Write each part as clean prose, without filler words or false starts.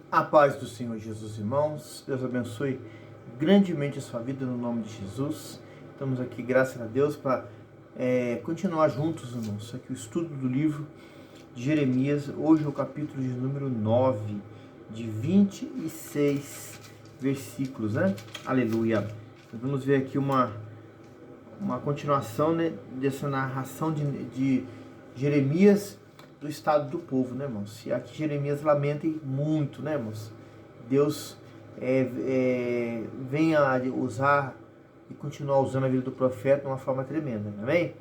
A paz do Senhor Jesus, irmãos. Deus abençoe grandemente a sua vida no nome de Jesus. Estamos aqui, graças a Deus, para continuar juntos, irmãos. Aqui o estudo do livro de Jeremias. Hoje é o capítulo de número 9, de 26 versículos, né? Aleluia. Nós vamos ver aqui uma continuação, né, dessa narração de Jeremias, do estado do povo, né, irmãos? E aqui Jeremias lamenta muito, né, irmãos? Deus vem a usar e continuar usando a vida do profeta de uma forma tremenda, amém?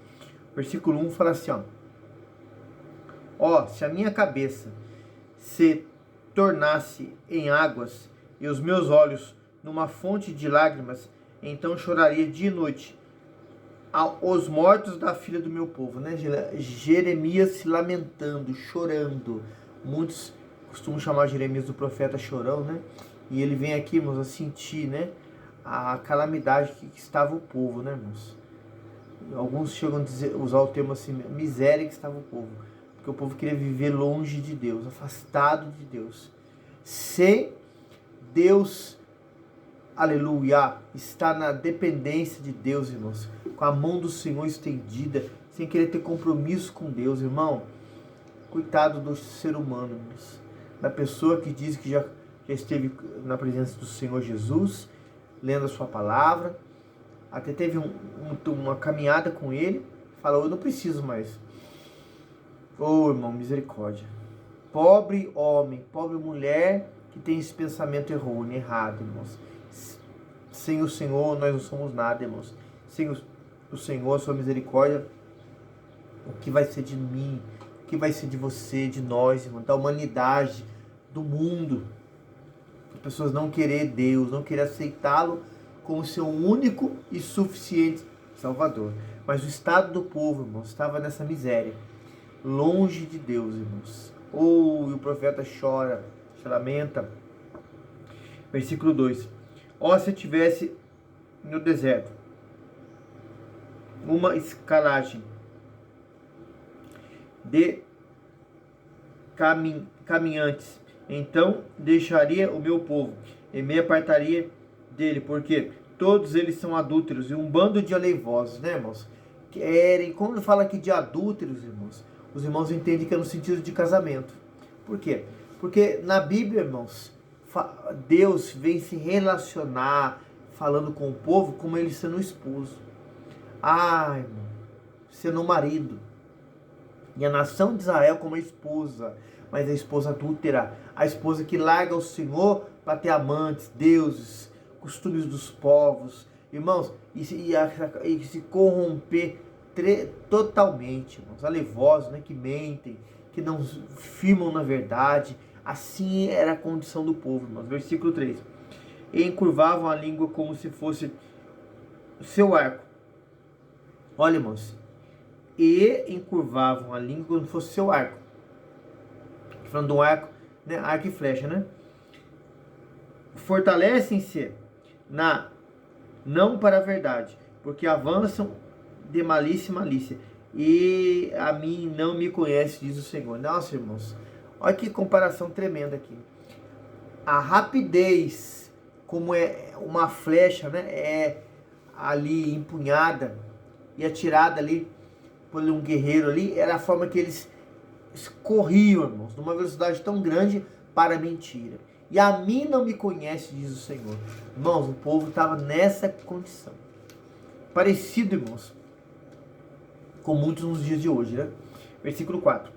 Versículo 1 fala assim, ó, se a minha cabeça se tornasse em águas e os meus olhos numa fonte de lágrimas, então choraria dia e noite os mortos da filha do meu povo, né? Jeremias se lamentando, chorando. Muitos costumam chamar Jeremias do profeta chorão, né? E ele vem aqui, irmãos, a sentir, né, a calamidade que estava o povo, né, irmãos? Alguns chegam a usar o termo assim, miséria que estava o povo, porque o povo queria viver longe de Deus, afastado de Deus, sem Deus, aleluia, está na dependência de Deus, irmãos, com a mão do Senhor estendida, sem querer ter compromisso com Deus, irmão. Coitado do ser humano, irmãos. Da pessoa que diz que já esteve na presença do Senhor Jesus, lendo a sua palavra, até teve uma caminhada com ele, falou, eu não preciso mais. Oh, irmão, misericórdia. Pobre homem, pobre mulher que tem esse pensamento errado, irmãos. Sem o Senhor nós não somos nada, irmãos. Sem o Senhor, a sua misericórdia, o que vai ser de mim? O que vai ser de você, de nós, irmão? Da humanidade, do mundo. As pessoas não querer Deus, não querer aceitá-lo como seu único e suficiente Salvador. Mas o estado do povo, irmãos, estava nessa miséria, longe de Deus, irmãos. Oh, e o profeta chora, se lamenta. Versículo 2. Ó, se eu tivesse no deserto uma escalagem de caminhantes, então deixaria o meu povo e me apartaria dele, porque todos eles são adúlteros e um bando de aleivosos, né, irmãos? Quando fala aqui de adúlteros, irmãos, os irmãos entendem que é no sentido de casamento. Por quê? Porque na Bíblia, irmãos, Deus vem se relacionar falando com o povo como ele sendo esposo. Ah, irmão, sendo um marido. E a nação de Israel como a esposa, mas a esposa adúltera, a esposa que larga o Senhor para ter amantes, deuses, costumes dos povos, irmãos, e se corromper totalmente, irmãos, alevosos, né, que mentem, que não firmam na verdade. Assim era a condição do povo, irmãos. Versículo 3. E encurvavam a língua como se fosse o seu arco. Olha, irmãos. E encurvavam a língua como se fosse o seu arco. Falando de um arco, né? Arco e flecha, né? Fortalecem-se não para a verdade, porque avançam de malícia e malícia. E a mim não me conhece, diz o Senhor. Nossa, irmãos. Olha que comparação tremenda aqui. A rapidez, como é uma flecha, né, é ali empunhada e atirada ali por um guerreiro ali, era a forma que eles corriam, irmãos, numa velocidade tão grande para a mentira. E a mim não me conhece, diz o Senhor. Irmãos, o povo estava nessa condição. Parecido, irmãos, com muitos nos dias de hoje, né? Versículo 4.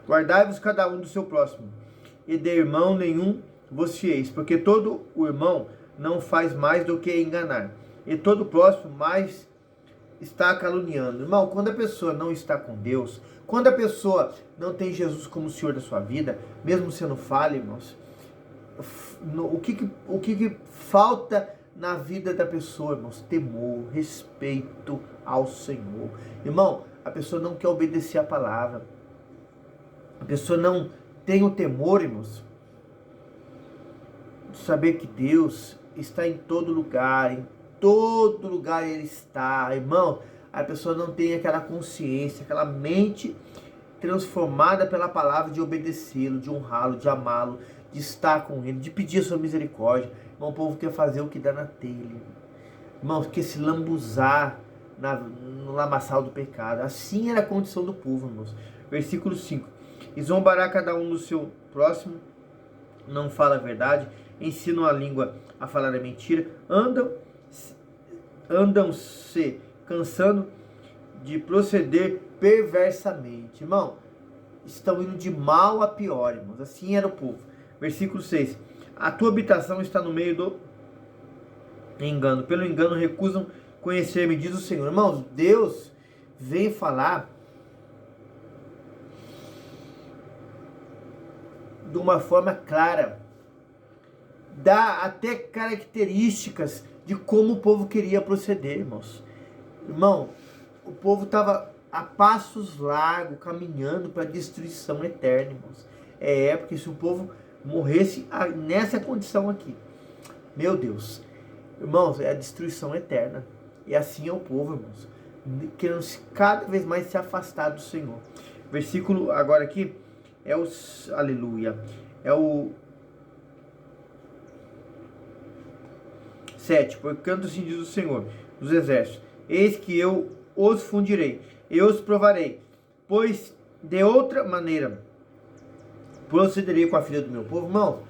Guardai-vos cada um do seu próximo, e de irmão nenhum vos fieis, porque todo o irmão não faz mais do que enganar, e todo o próximo mais está caluniando. Irmão, quando a pessoa não está com Deus, quando a pessoa não tem Jesus como Senhor da sua vida, mesmo sendo falha, irmãos, o que falta na vida da pessoa, irmãos? Temor, respeito ao Senhor. Irmão, a pessoa não quer obedecer a palavra. A pessoa não tem o temor, irmãos, de saber que Deus está em todo lugar Ele está, irmão. A pessoa não tem aquela consciência, aquela mente transformada pela palavra de obedecê-lo, de honrá-lo, de amá-lo, de estar com ele, de pedir a sua misericórdia. Irmão, o povo quer fazer o que dá na telha. Irmão, quer se lambuzar no lamaçal do pecado. Assim era a condição do povo, irmãos. Versículo 5. E zombará cada um do seu próximo, não fala a verdade, ensinam a língua a falar a mentira, andam-se cansando de proceder perversamente. Irmão, estão indo de mal a pior, irmãos. Assim era o povo. Versículo 6. A tua habitação está no meio do engano. Pelo engano recusam conhecer-me, diz o Senhor. Irmãos, Deus vem falar de uma forma clara. Dá até características de como o povo queria proceder, irmãos. Irmão, o povo estava a passos largos, caminhando para a destruição eterna, irmãos. Porque se o povo morresse nessa condição aqui, meu Deus, irmãos, é a destruição eterna. E assim é o povo, irmãos, querendo cada vez mais se afastar do Senhor. Versículo agora aqui é o aleluia, é o 7. Portanto, assim diz o Senhor dos exércitos: eis que eu os fundirei, eu os provarei, pois de outra maneira procederei com a filha do meu povo. Irmão,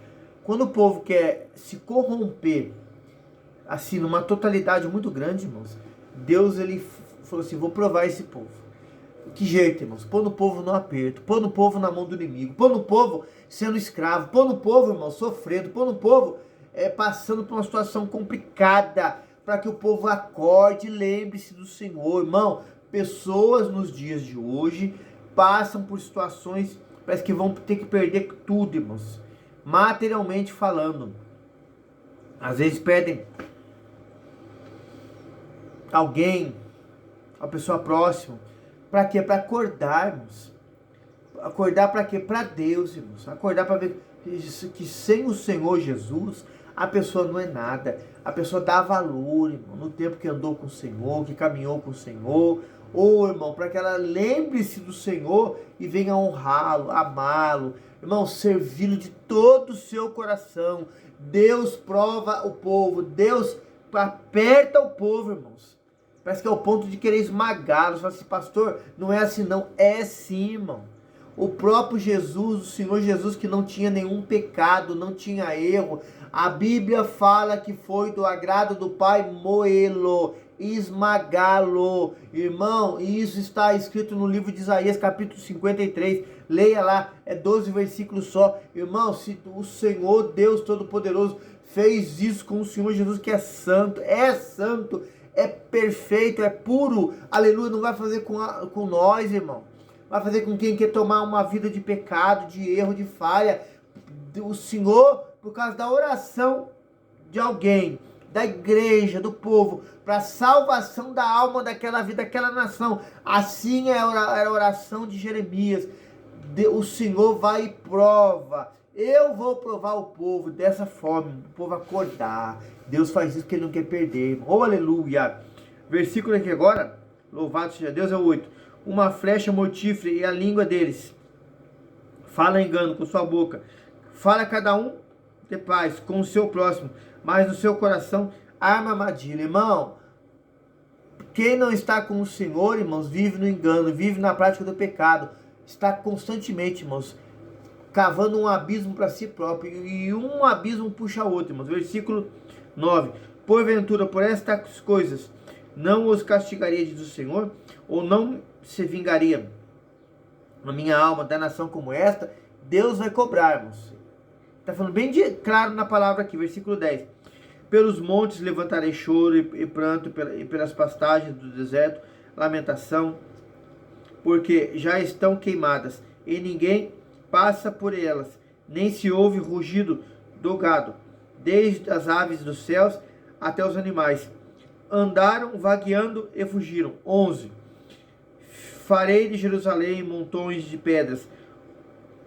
quando o povo quer se corromper assim numa totalidade muito grande, irmãos, Deus ele falou assim: vou provar esse povo. Que jeito, irmãos? Pondo o povo no aperto, pondo o povo na mão do inimigo, pondo o povo sendo escravo, pondo o povo, irmão, sofrendo, pondo o povo passando por uma situação complicada, para que o povo acorde e lembre-se do Senhor. Irmão, pessoas nos dias de hoje passam por situações, parece que vão ter que perder tudo, irmãos, materialmente falando. Às vezes perdem alguém, a pessoa próxima. Para quê? Para acordar, irmãos. Acordar para quê? Para Deus, irmãos. Acordar para ver que sem o Senhor Jesus, a pessoa não é nada. A pessoa dá valor, irmão, no tempo que andou com o Senhor, que caminhou com o Senhor. Ou, irmão, para que ela lembre-se do Senhor e venha honrá-lo, amá-lo. Irmão, servi-lo de todo o seu coração. Deus prova o povo. Deus aperta o povo, irmãos. Parece que é o ponto de querer esmagá-los. Fala assim: pastor, não é assim não. É sim, irmão. O próprio Jesus, o Senhor Jesus, que não tinha nenhum pecado, não tinha erro. A Bíblia fala que foi do agrado do Pai moê-lo, esmagá-lo. Irmão, isso está escrito no livro de Isaías, capítulo 53. Leia lá, é 12 versículos só. Irmão, se o Senhor Deus Todo-Poderoso fez isso com o Senhor Jesus, que é santo, é perfeito, é puro, aleluia, não vai fazer com nós, irmão. Vai fazer com quem quer tomar uma vida de pecado, de erro, de falha. O Senhor, por causa da oração de alguém, da igreja, do povo, para a salvação da alma daquela vida, daquela nação. Assim era a oração de Jeremias. O Senhor vai e prova. Eu vou provar o povo dessa forma, o povo acordar. Deus faz isso porque ele não quer perder. Oh, aleluia. Versículo aqui agora, louvado seja Deus, é o 8. Uma flecha mortífera e a língua deles fala engano com sua boca. Fala cada um de paz com o seu próximo, mas no seu coração arma armadilha. Irmão, quem não está com o Senhor, irmãos, vive no engano, vive na prática do pecado. Está constantemente, irmãos, cavando um abismo para si próprio, e um abismo puxa outro, irmãos. Versículo 9. Porventura, por estas coisas, não os castigaria, diz o Senhor, ou não se vingaria a minha alma da nação como esta? Deus vai cobrar, irmãos. Está falando bem claro na palavra aqui, versículo 10. Pelos montes levantarei choro e pranto, e pelas pastagens do deserto, lamentação, porque já estão queimadas, e ninguém passa por elas, nem se ouve rugido do gado, desde as aves dos céus até os animais. Andaram vagueando e fugiram. 11. Farei de Jerusalém montões de pedras,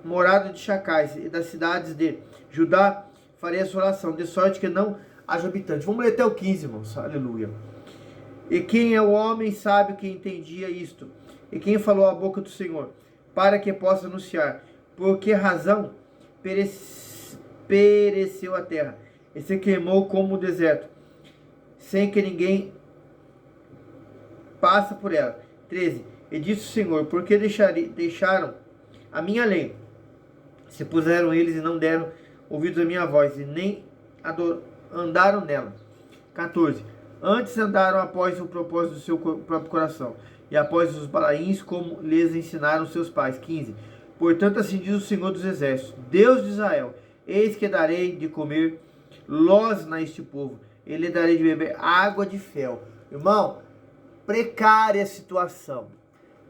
morada de chacais, e das cidades de Judá farei assolação, de sorte que não haja habitante. Vamos ler até o 15, irmãos. Aleluia. E quem é o homem sábio que entendia isto? E quem falou a boca do Senhor? para que possa anunciar. Por que razão pereceu a terra e se queimou como o deserto, sem que ninguém passe por ela. 13. E disse o Senhor: por que deixaram a minha lei? Se puseram eles e não deram ouvidos à minha voz, e nem andaram nela. 14. Antes andaram após o propósito do seu próprio coração, e após os balaíns, como lhes ensinaram seus pais. 15. Portanto, assim diz o Senhor dos Exércitos, Deus de Israel: eis que darei de comer losna a este povo, e lhe darei de beber água de fel. Irmão, precária situação,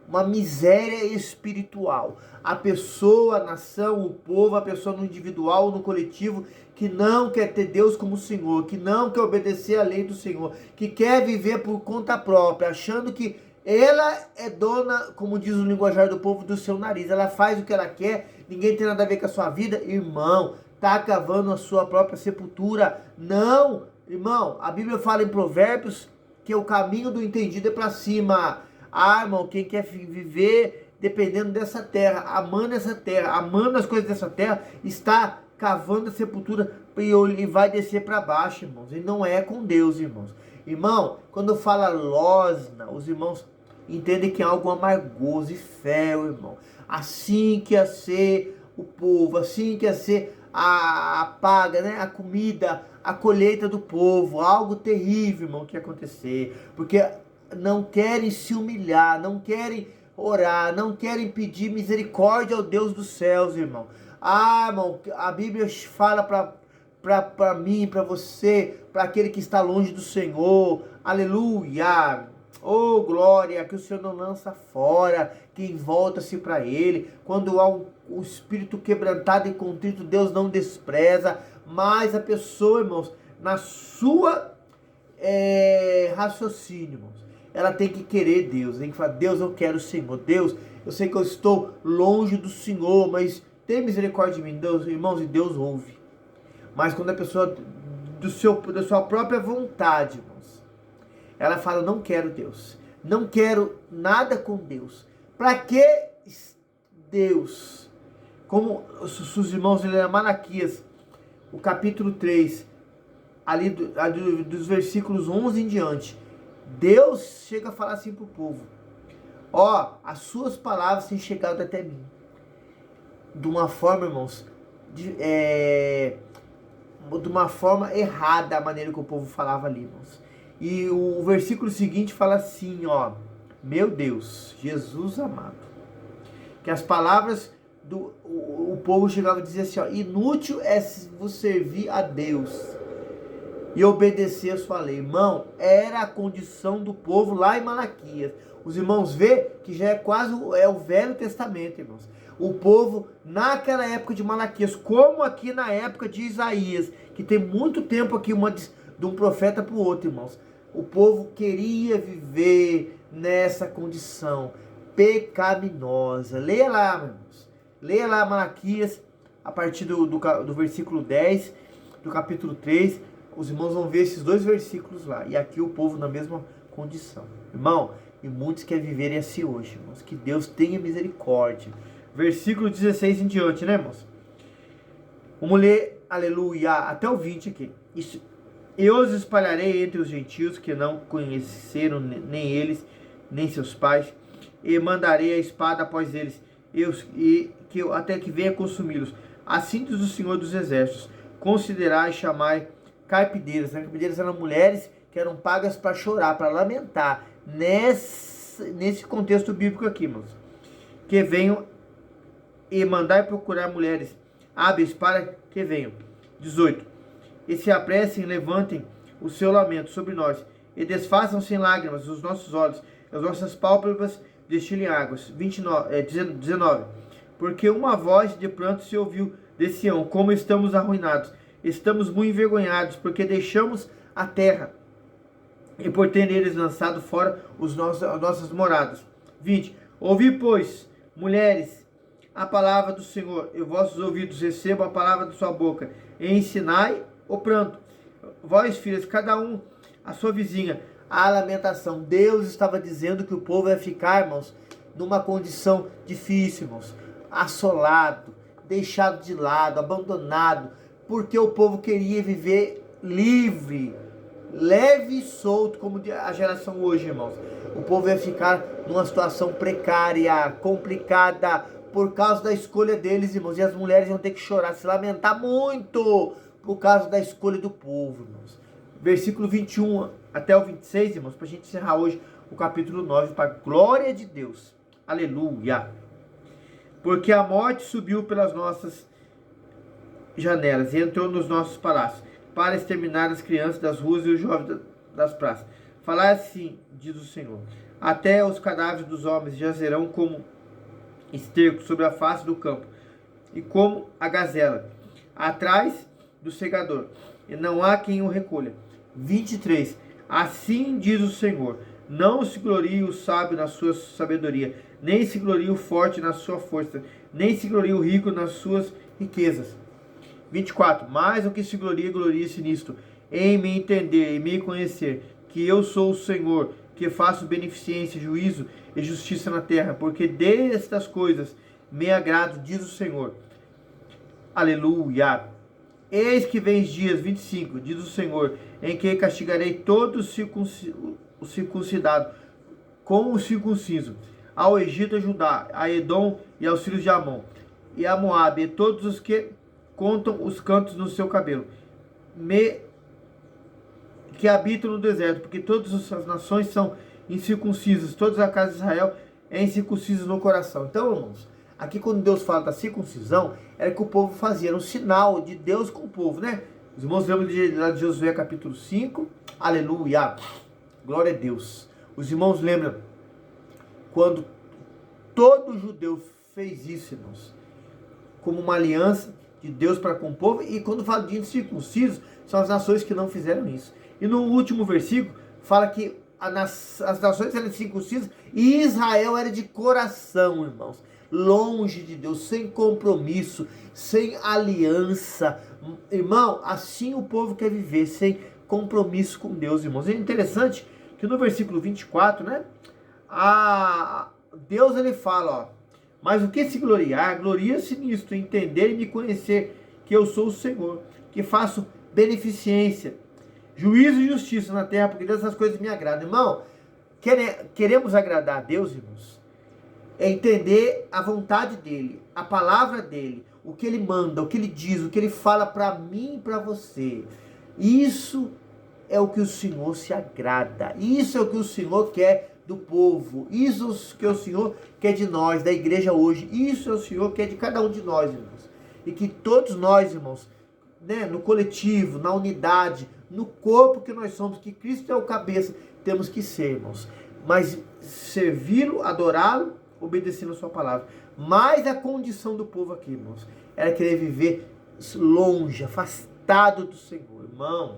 uma miséria espiritual. A pessoa, a nação, o povo, a pessoa no individual, no coletivo, que não quer ter Deus como Senhor, que não quer obedecer à lei do Senhor, que quer viver por conta própria, achando que ela é dona, como diz o linguajar do povo, do seu nariz. Ela faz o que ela quer, ninguém tem nada a ver com a sua vida. Irmão, está cavando a sua própria sepultura. Não, irmão, a Bíblia fala em Provérbios que o caminho do entendido é para cima. Ah, irmão, quem quer viver dependendo dessa terra, amando essa terra, amando as coisas dessa terra, está cavando a sepultura e vai descer para baixo, irmãos. E não é com Deus, irmãos. Irmão, quando fala losna, os irmãos entendem que é algo amargoso e fel, irmão. Assim que ia ser o povo, assim que ia ser a paga, né? A comida, a colheita do povo, algo terrível, irmão, que ia acontecer. Porque não querem se humilhar, não querem orar, não querem pedir misericórdia ao Deus dos céus, irmão. Ah, irmão, a Bíblia fala para mim, para você, para aquele que está longe do Senhor, aleluia, oh glória, que o Senhor não lança fora, quem volta-se para Ele. Quando há um espírito quebrantado e contrito, Deus não despreza, mas a pessoa, irmãos, na sua raciocínio, irmãos, ela tem que querer Deus, tem que falar: Deus, eu quero o Senhor. Deus, eu sei que eu estou longe do Senhor, mas tem misericórdia de mim. Deus, irmãos, e Deus ouve. Mas quando a pessoa da sua própria vontade, irmãos, ela fala: não quero Deus, não quero nada com Deus. Para que Deus? Como os irmãos leram Malaquias, o capítulo 3, ali dos versículos 11 em diante, Deus chega a falar assim para o povo: ó, as suas palavras têm chegado até mim. De uma forma, irmãos, de uma forma errada, a maneira que o povo falava ali, irmãos. E o versículo seguinte fala assim, ó: meu Deus, Jesus amado, que as palavras o povo chegava a dizer assim, ó: inútil é vos servir a Deus e obedecer a sua lei. Irmão, era a condição do povo lá em Malaquias. Os irmãos vê que já é quase o Velho Testamento, irmãos. O povo naquela época de Malaquias, como aqui na época de Isaías, que tem muito tempo aqui de um profeta para o outro, irmãos. O povo queria viver nessa condição pecaminosa. Leia lá, irmãos. Leia lá Malaquias, a partir do versículo 10, do capítulo 3. Os irmãos vão ver esses dois versículos lá. E aqui o povo na mesma condição. Irmão, e muitos querem viverem assim hoje, irmãos. Que Deus tenha misericórdia. Versículo 16 em diante, né, irmãos? Vamos ler, aleluia, até o 20 aqui. Isso. Eu os espalharei entre os gentios que não conheceram nem eles, nem seus pais, e mandarei a espada após eles, até que venha consumi-los. Assim diz o Senhor dos Exércitos: considerai e chamai carpideiras. As carpideiras eram mulheres que eram pagas para chorar, para lamentar, nesse contexto bíblico aqui, irmãos. Que venham e mandai procurar mulheres hábeis para que venham. 18. E se apressem, levantem o seu lamento sobre nós, e desfaçam-se em lágrimas os nossos olhos, e as nossas pálpebras destilem águas. 19. Porque uma voz de pranto se ouviu de Sião: como estamos arruinados, estamos muito envergonhados, porque deixamos a terra, e por ter neles lançado fora as nossas moradas. 20. Ouvi, pois, mulheres, a palavra do Senhor, e vossos ouvidos recebam a palavra da sua boca, e ensinai o pranto. Vós, filhas, cada um a sua vizinha, a lamentação. Deus estava dizendo que o povo ia ficar, irmãos, numa condição difícil, irmãos, assolado, deixado de lado, abandonado, porque o povo queria viver livre, leve e solto, como a geração hoje, irmãos. O povo ia ficar numa situação precária, complicada, por causa da escolha deles, irmãos. E as mulheres iam ter que chorar, se lamentar muito, por causa da escolha do povo, irmãos. Versículo 21 até o 26, irmãos, para a gente encerrar hoje o capítulo 9, para a glória de Deus. Aleluia! Porque a morte subiu pelas nossas janelas e entrou nos nossos palácios, para exterminar as crianças das ruas e os jovens das praças. Falar assim, diz o Senhor, até os cadáveres dos homens jazerão como esterco sobre a face do campo, e como a gazela, atrás do segador, e não há quem o recolha. 23. Assim diz o Senhor, não se glorie o sábio na sua sabedoria, nem se glorie o forte na sua força, nem se glorie o rico nas suas riquezas. 24. Mas o que se glorie, glorie-se nisto, em me entender e me conhecer, que eu sou o Senhor, que faço beneficência, juízo e justiça na terra, porque destas coisas me agrado, diz o Senhor. Aleluia. Eis que vem dias, 25, diz o Senhor, em que castigarei todo o circuncidado com o circunciso, ao Egito, a Judá, a Edom e aos filhos de Amon, e a Moabe, e todos os que contam os cantos no seu cabelo, que habitam no deserto, porque todas as nações são incircuncisas, todas as casas de Israel é incircuncisas no coração. Então, irmãos, aqui quando Deus fala da circuncisão, era que o povo fazia, era um sinal de Deus com o povo, né? Os irmãos lembram de Josué capítulo 5, aleluia, glória a Deus. Os irmãos lembram quando todo judeu fez isso, irmãos, como uma aliança de Deus para com o povo, e quando fala de incircuncisos, são as nações que não fizeram isso. E no último versículo, fala que as nações eram circuncisas e Israel era de coração, irmãos, longe de Deus, sem compromisso, sem aliança. Irmão, assim o povo quer viver, sem compromisso com Deus, irmãos. É interessante que no versículo 24, né, Deus ele fala, ó, mas o que se gloriar, gloria-se nisto, entender e me conhecer, que eu sou o Senhor, que faço beneficência, juízo e justiça na terra, porque dessas coisas me agradam. Irmão, queremos agradar a Deus, irmãos, é entender a vontade dele, a palavra dele, o que ele manda, o que ele diz, o que ele fala para mim e para você. Isso é o que o Senhor se agrada, isso é o que o Senhor quer do povo, isso é o que o Senhor quer de nós, da igreja hoje, isso é o Senhor quer de cada um de nós, irmãos. E que todos nós, irmãos, né, no coletivo, na unidade, no corpo que nós somos, que Cristo é o cabeça, temos que ser, irmãos. Mas servi-lo, adorá-lo, obedecendo a sua palavra. Mas a condição do povo aqui, irmãos, era querer viver longe, afastado do Senhor, irmão.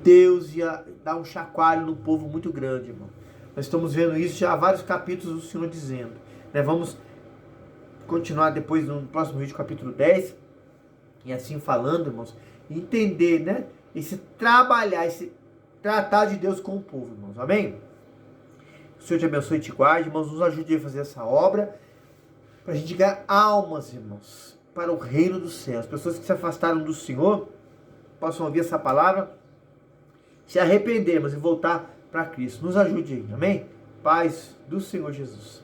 Deus ia dar um chacoalho no povo muito grande, irmão. Nós estamos vendo isso já há vários capítulos do Senhor dizendo, né? Vamos continuar depois no próximo vídeo, capítulo 10, e assim falando, irmãos, entender, né? Esse trabalhar, esse tratar de Deus com o povo, irmãos. Amém? O Senhor te abençoe e te guarde, irmãos, nos ajude a fazer essa obra, para a gente ganhar almas, irmãos, para o reino dos céus. As pessoas que se afastaram do Senhor possam ouvir essa palavra, se arrependermos e voltar para Cristo. Nos ajude aí, amém? Paz do Senhor Jesus.